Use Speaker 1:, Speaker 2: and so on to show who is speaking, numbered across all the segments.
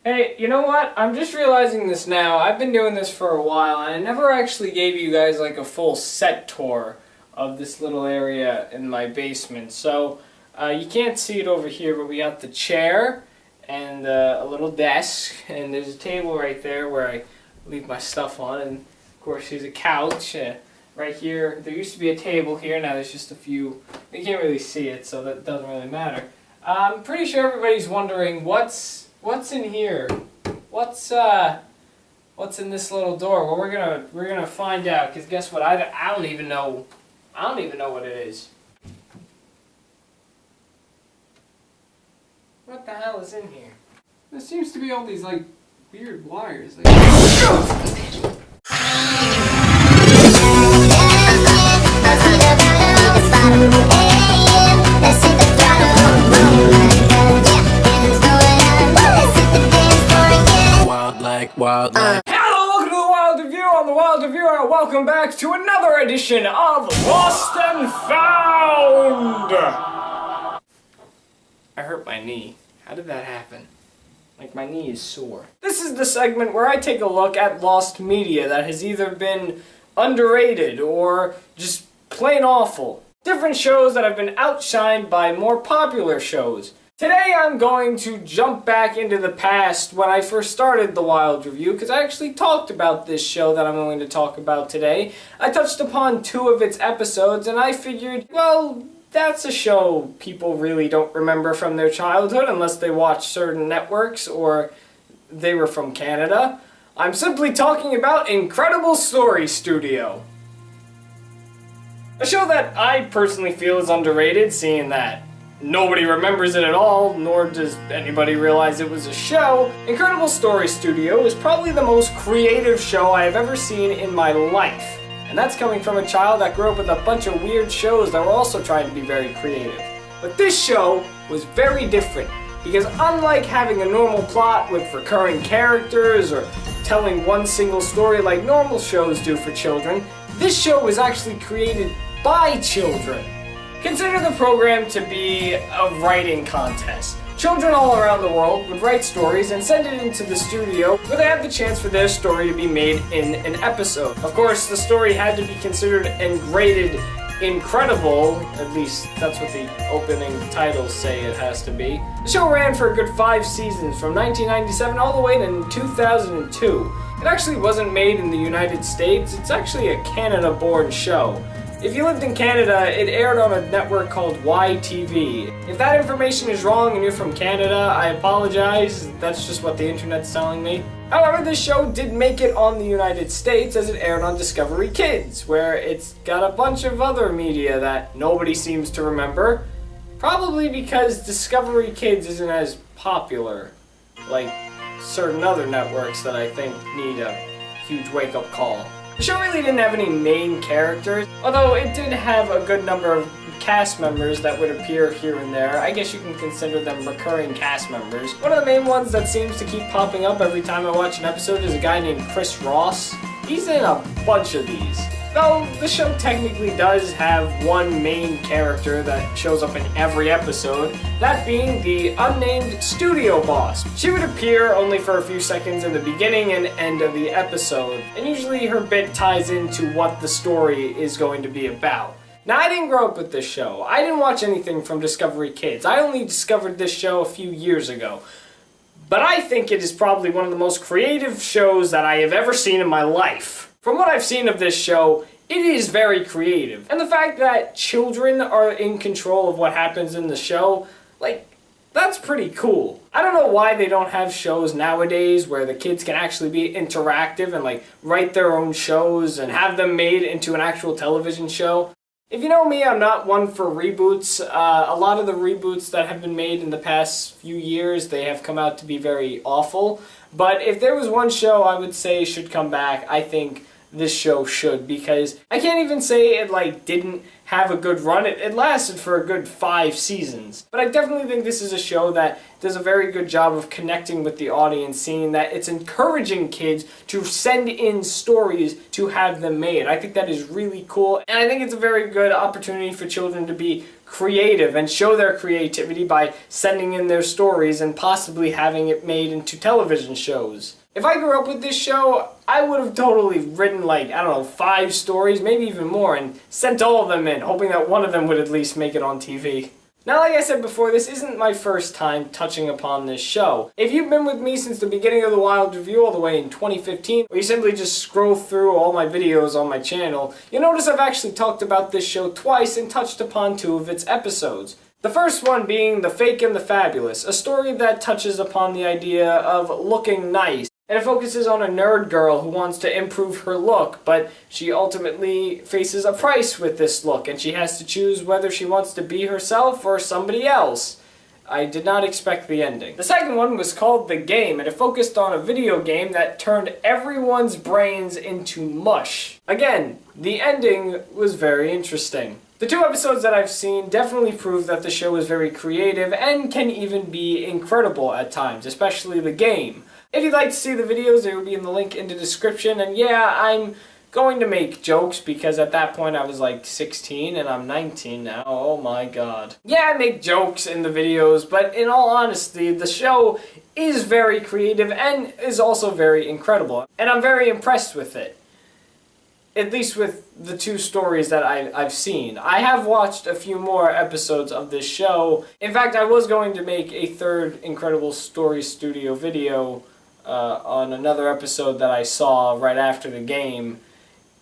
Speaker 1: Hey, you know what? I'm just realizing this now. I've been doing this for a while, and I never actually gave you guys like a full set tour of this little area in my basement. So, you can't see it over here, but we got the chair and a little desk, and there's a table right there where I leave my stuff on, and of course there's a couch right here. There used to be a table here, now there's just a few. You can't really see it, so that doesn't really matter. I'm pretty sure everybody's wondering what's in here. What's in this little door? Well, we're gonna find out. Cause guess what? I don't even know. I don't even know what it is. What the hell is in here? There seems to be all these like weird wires. Like Hello, welcome to the Wild Review. On the Wild Review, welcome back to another edition of Lost and Found. I hurt my knee. How did that happen? Like, my knee is sore. This is the segment where I take a look at lost media that has either been underrated or just plain awful. Different shows that have been outshined by more popular shows. Today I'm going to jump back into the past when I first started the Wild Review, because I actually talked about this show that I'm going to talk about today. I touched upon 2 of its episodes, and I figured, well, that's a show people really don't remember from their childhood unless they watch certain networks or they were from Canada. I'm simply talking about Incredible Story Studio. A show that I personally feel is underrated, seeing that nobody remembers it at all, nor does anybody realize it was a show. Incredible Story Studio is probably the most creative show I have ever seen in my life. And that's coming from a child that grew up with a bunch of weird shows that were also trying to be very creative. But this show was very different, because unlike having a normal plot with recurring characters or telling one single story like normal shows do for children, this show was actually created by children. Consider the program to be a writing contest. Children all around the world would write stories and send it into the studio where they have the chance for their story to be made in an episode. Of course, the story had to be considered and rated incredible, at least that's what the opening titles say it has to be. The show ran for a good 5 seasons, from 1997 all the way to 2002. It actually wasn't made in the United States, it's actually a Canada-born show. If you lived in Canada, it aired on a network called YTV. If that information is wrong and you're from Canada, I apologize. That's just what the internet's telling me. However, this show did make it on the United States as it aired on Discovery Kids, where it's got a bunch of other media that nobody seems to remember. Probably because Discovery Kids isn't as popular like certain other networks that I think need a huge wake-up call. The show really didn't have any main characters, although it did have a good number of cast members that would appear here and there. I guess you can consider them recurring cast members. One of the main ones that seems to keep popping up every time I watch an episode is a guy named Chris Ross. He's in a bunch of these. Though the show technically does have one main character that shows up in every episode, that being the unnamed studio boss. She would appear only for a few seconds in the beginning and end of the episode, and usually her bit ties into what the story is going to be about. Now, I didn't grow up with this show. I didn't watch anything from Discovery Kids. I only discovered this show a few years ago. But I think it is probably one of the most creative shows that I have ever seen in my life. From what I've seen of this show, it is very creative. And the fact that children are in control of what happens in the show, like, that's pretty cool. I don't know why they don't have shows nowadays where the kids can actually be interactive and like write their own shows and have them made into an actual television show. If you know me, I'm not one for reboots. A lot of the reboots that have been made in the past few years, they have come out to be very awful. But if there was one show I would say should come back, I think this show should, because I can't even say it like didn't have a good run. It lasted for a good 5 seasons. But I definitely think this is a show that does a very good job of connecting with the audience, seeing that it's encouraging kids to send in stories to have them made. I think that is really cool, and I think it's a very good opportunity for children to be creative and show their creativity by sending in their stories and possibly having it made into television shows. If I grew up with this show, I would have totally written like, I don't know, 5 stories, maybe even more, and sent all of them in, hoping that one of them would at least make it on TV. Now, like I said before, this isn't my first time touching upon this show. If you've been with me since the beginning of the Wild Review all the way in 2015, or you simply just scroll through all my videos on my channel, you'll notice I've actually talked about this show twice and touched upon 2 of its episodes. The first one being The Fake and the Fabulous, a story that touches upon the idea of looking nice. And it focuses on a nerd girl who wants to improve her look, but she ultimately faces a price with this look, and she has to choose whether she wants to be herself or somebody else. I did not expect the ending. The second one was called The Game, and it focused on a video game that turned everyone's brains into mush. Again, the ending was very interesting. The 2 episodes that I've seen definitely prove that the show is very creative and can even be incredible at times, especially The Game. If you'd like to see the videos, they will be in the link in the description, and yeah, I'm going to make jokes because at that point I was like 16 and I'm 19 now. Oh my god. Yeah, I make jokes in the videos, but in all honesty, the show is very creative and is also very incredible, and I'm very impressed with it. At least with the 2 stories that I've seen. I have watched a few more episodes of this show. In fact, I was going to make a 3rd Incredible Story Studio video on another episode that I saw right after The Game.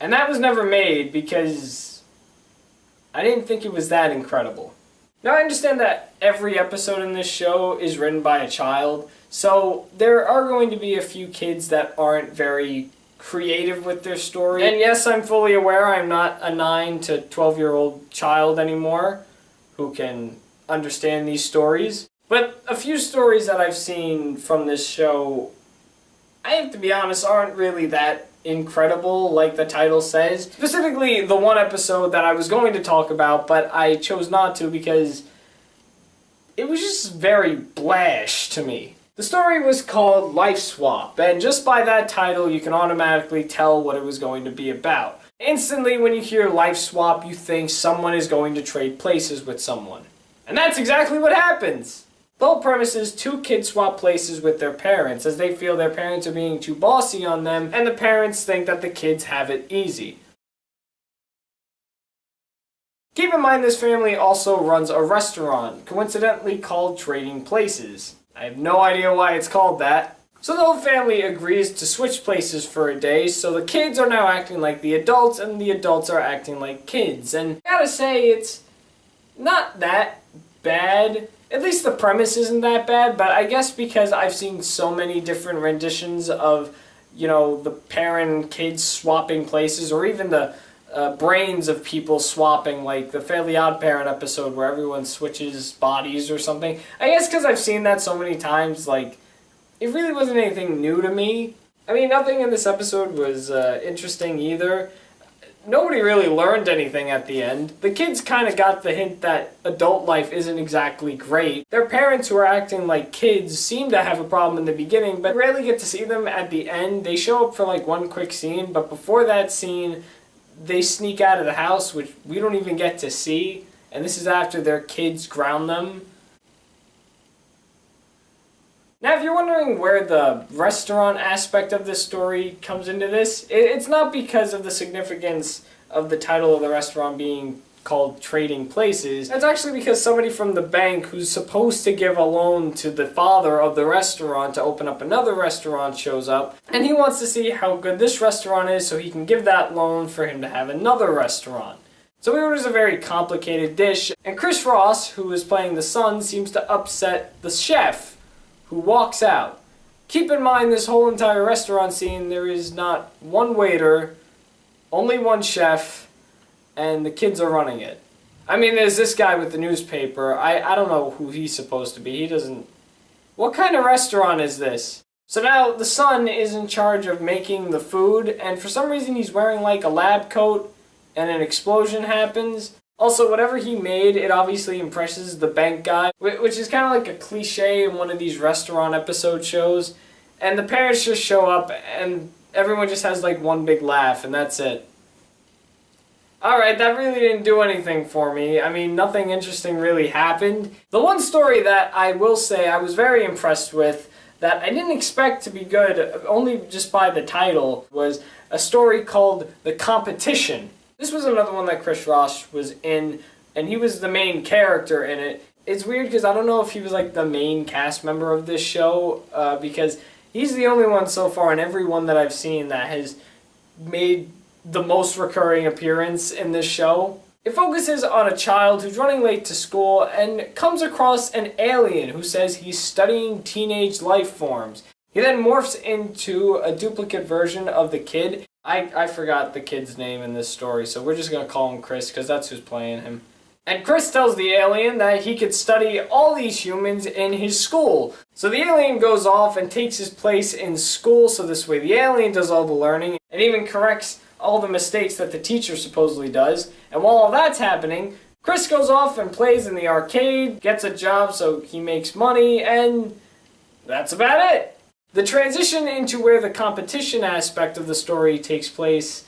Speaker 1: And that was never made because I didn't think it was that incredible. Now, I understand that every episode in this show is written by a child, so there are going to be a few kids that aren't very creative with their story. And yes, I'm fully aware I'm not a 9 to 12-year-old child anymore who can understand these stories. But a few stories that I've seen from this show, I have to be honest, aren't really that incredible like the title says. Specifically, the one episode that I was going to talk about, but I chose not to because it was just very blash to me. The story was called Life Swap, and just by that title you can automatically tell what it was going to be about. Instantly when you hear Life Swap, you think someone is going to trade places with someone. And that's exactly what happens! The whole premise is 2 kids swap places with their parents as they feel their parents are being too bossy on them, and the parents think that the kids have it easy. Keep in mind this family also runs a restaurant, coincidentally called Trading Places. I have no idea why it's called that. So the whole family agrees to switch places for a day, so the kids are now acting like the adults, and the adults are acting like kids. And I gotta say, it's not that bad. At least the premise isn't that bad, but I guess because I've seen so many different renditions of, you know, the parent and kids swapping places, or even the brains of people swapping, like the Fairly Odd Parent episode where everyone switches bodies or something. I guess because I've seen that so many times, like, it really wasn't anything new to me. I mean, nothing in this episode was interesting either. Nobody really learned anything at the end. The kids kind of got the hint that adult life isn't exactly great. Their parents, who are acting like kids, seem to have a problem in the beginning, but rarely get to see them at the end. They show up for like one quick scene, but before that scene, they sneak out of the house, which we don't even get to see, and this is after their kids ground them. Now, if you're wondering where the restaurant aspect of this story comes into this, it's not because of the significance of the title of the restaurant being called Trading Places. It's actually because somebody from the bank who's supposed to give a loan to the father of the restaurant to open up another restaurant shows up, and he wants to see how good this restaurant is so he can give that loan for him to have another restaurant. So he orders a very complicated dish, and Chris Ross, who is playing the son, seems to upset the chef, who walks out. Keep in mind, this whole entire restaurant scene, there is not one waiter, only one chef, and the kids are running it. I mean, there's this guy with the newspaper. I don't know who he's supposed to be. He doesn't... What kind of restaurant is this? So now the son is in charge of making the food, and for some reason he's wearing like a lab coat, and an explosion happens. Also, whatever he made, it obviously impresses the bank guy, which is kind of like a cliche in one of these restaurant episode shows. And the parents just show up, and everyone just has like one big laugh, and that's it. Alright, that really didn't do anything for me. I mean, nothing interesting really happened. The one story that I will say I was very impressed with, that I didn't expect to be good, only just by the title, was a story called The Competition. This was another one that Chris Ross was in, and he was the main character in it. It's weird because I don't know if he was like the main cast member of this show, because he's the only one so far in every one that I've seen that has made the most recurring appearance in this show. It focuses on a child who's running late to school and comes across an alien who says he's studying teenage life forms. He then morphs into a duplicate version of the kid. I forgot the kid's name in this story, so we're just going to call him Chris because that's who's playing him. And Chris tells the alien that he could study all these humans in his school. So the alien goes off and takes his place in school, so this way the alien does all the learning and even corrects all the mistakes that the teacher supposedly does. And while all that's happening, Chris goes off and plays in the arcade, gets a job so he makes money, and that's about it. The transition into where the competition aspect of the story takes place,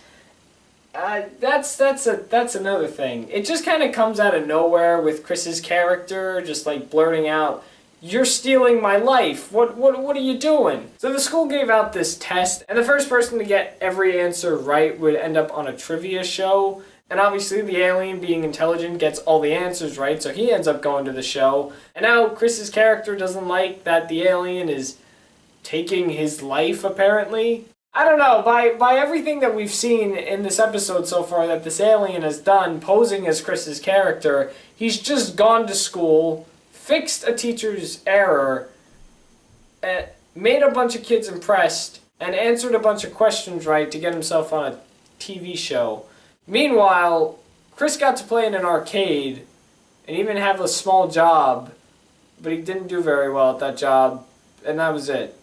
Speaker 1: that's another thing. It just kind of comes out of nowhere with Chris's character just like blurting out, "You're stealing my life. What are you doing?" So the school gave out this test, and the first person to get every answer right would end up on a trivia show. And obviously the alien, being intelligent, gets all the answers right, so he ends up going to the show. And now Chris's character doesn't like that the alien is taking his life, apparently. I don't know, by everything that we've seen in this episode so far that this alien has done, posing as Chris's character, he's just gone to school, fixed a teacher's error, made a bunch of kids impressed, and answered a bunch of questions right to get himself on a TV show. Meanwhile, Chris got to play in an arcade and even have a small job, but he didn't do very well at that job, and that was it.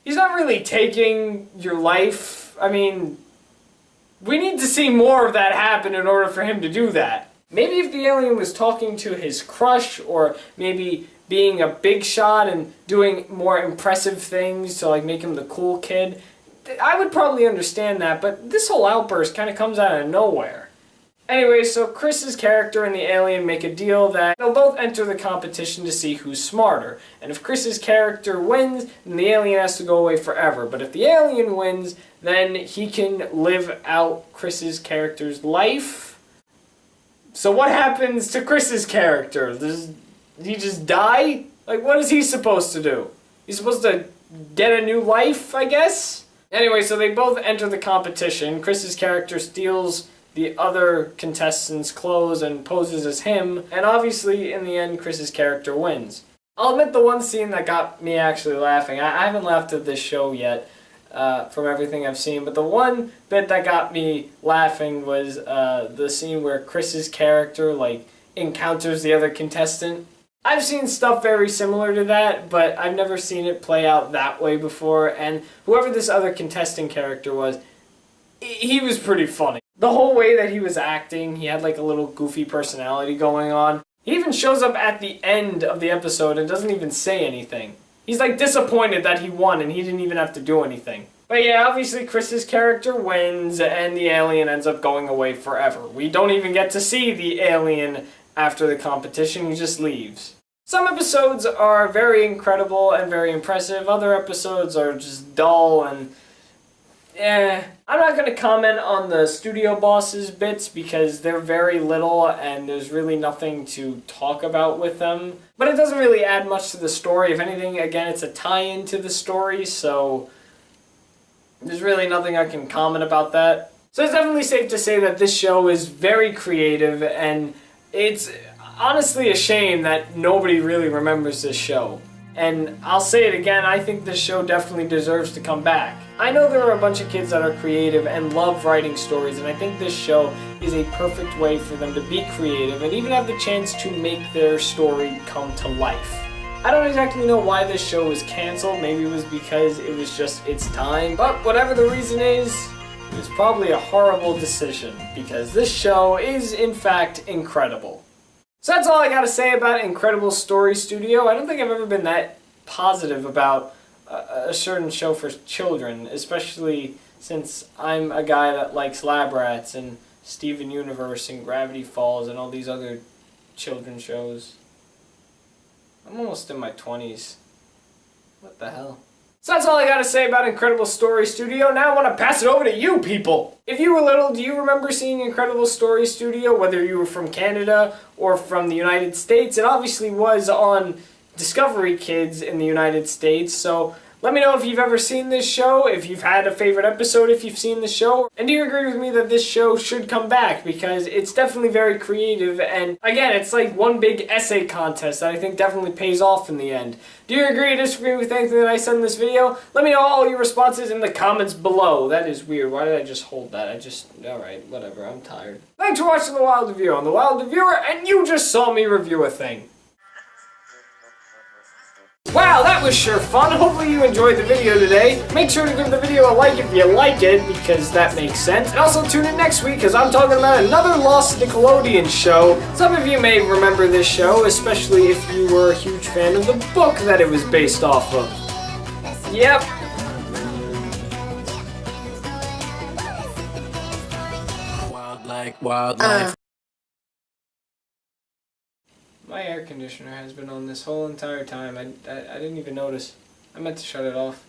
Speaker 1: He's not really taking your life. I mean, we need to see more of that happen in order for him to do that. Maybe if the alien was talking to his crush, or maybe being a big shot and doing more impressive things to like make him the cool kid, I would probably understand that, but this whole outburst kind of comes out of nowhere. Anyway, so Chris's character and the alien make a deal that they'll both enter the competition to see who's smarter. And if Chris's character wins, then the alien has to go away forever. But if the alien wins, then he can live out Chris's character's life. So what happens to Chris's character? Does he just die? Like, what is he supposed to do? He's supposed to get a new life, I guess? Anyway, so they both enter the competition. Chris's character steals the other contestant's clothes and poses as him, and obviously, in the end, Chris's character wins. I'll admit the one scene that got me actually laughing, I haven't laughed at this show yet, from everything I've seen, but the one bit that got me laughing was the scene where Chris's character, like, encounters the other contestant. I've seen stuff very similar to that, but I've never seen it play out that way before, and whoever this other contestant character was, he was pretty funny. The whole way that he was acting, he had like a little goofy personality going on. He even shows up at the end of the episode and doesn't even say anything. He's like disappointed that he won and he didn't even have to do anything. But yeah, obviously Chris's character wins and the alien ends up going away forever. We don't even get to see the alien after the competition, he just leaves. Some episodes are very incredible and very impressive. Other episodes are just dull and I'm not going to comment on the studio bosses bits because they're very little and there's really nothing to talk about with them. But it doesn't really add much to the story. If anything, again, it's a tie-in to the story, so there's really nothing I can comment about that. So it's definitely safe to say that this show is very creative, and it's honestly a shame that nobody really remembers this show. And I'll say it again, I think this show definitely deserves to come back. I know there are a bunch of kids that are creative and love writing stories, and I think this show is a perfect way for them to be creative and even have the chance to make their story come to life. I don't exactly know why this show was canceled. Maybe it was because it was just its time. But whatever the reason is, it was probably a horrible decision because this show is, in fact, incredible. So that's all I gotta say about Incredible Story Studio. I don't think I've ever been that positive about a certain show for children, especially since I'm a guy that likes Lab Rats and Steven Universe and Gravity Falls and all these other children's shows. I'm almost in my 20s. What the hell? So that's all I gotta say about Incredible Story Studio. Now I want to pass it over to you people. If you were little, do you remember seeing Incredible Story Studio, whether you were from Canada or from the United States? It obviously was on Discovery Kids in the United States, so let me know if you've ever seen this show, if you've had a favorite episode, if you've seen the show, and do you agree with me that this show should come back, because it's definitely very creative, and again, it's like one big essay contest that I think definitely pays off in the end. Do you agree or disagree with anything that I said in this video? Let me know all your responses in the comments below. That is weird. Why did I just hold that? Alright, whatever, I'm tired. Thanks for watching The Wild Reviewer. I'm The Wild Reviewer, and you just saw me review a thing. Wow, that was sure fun. Hopefully you enjoyed the video today. Make sure to give the video a like if you like it, because that makes sense. And also tune in next week, because I'm talking about another lost Nickelodeon show. Some of you may remember this show, especially if you were a huge fan of the book that it was based off of. Yep. Wildlife. My air conditioner has been on this whole entire time. I didn't even notice. I meant to shut it off.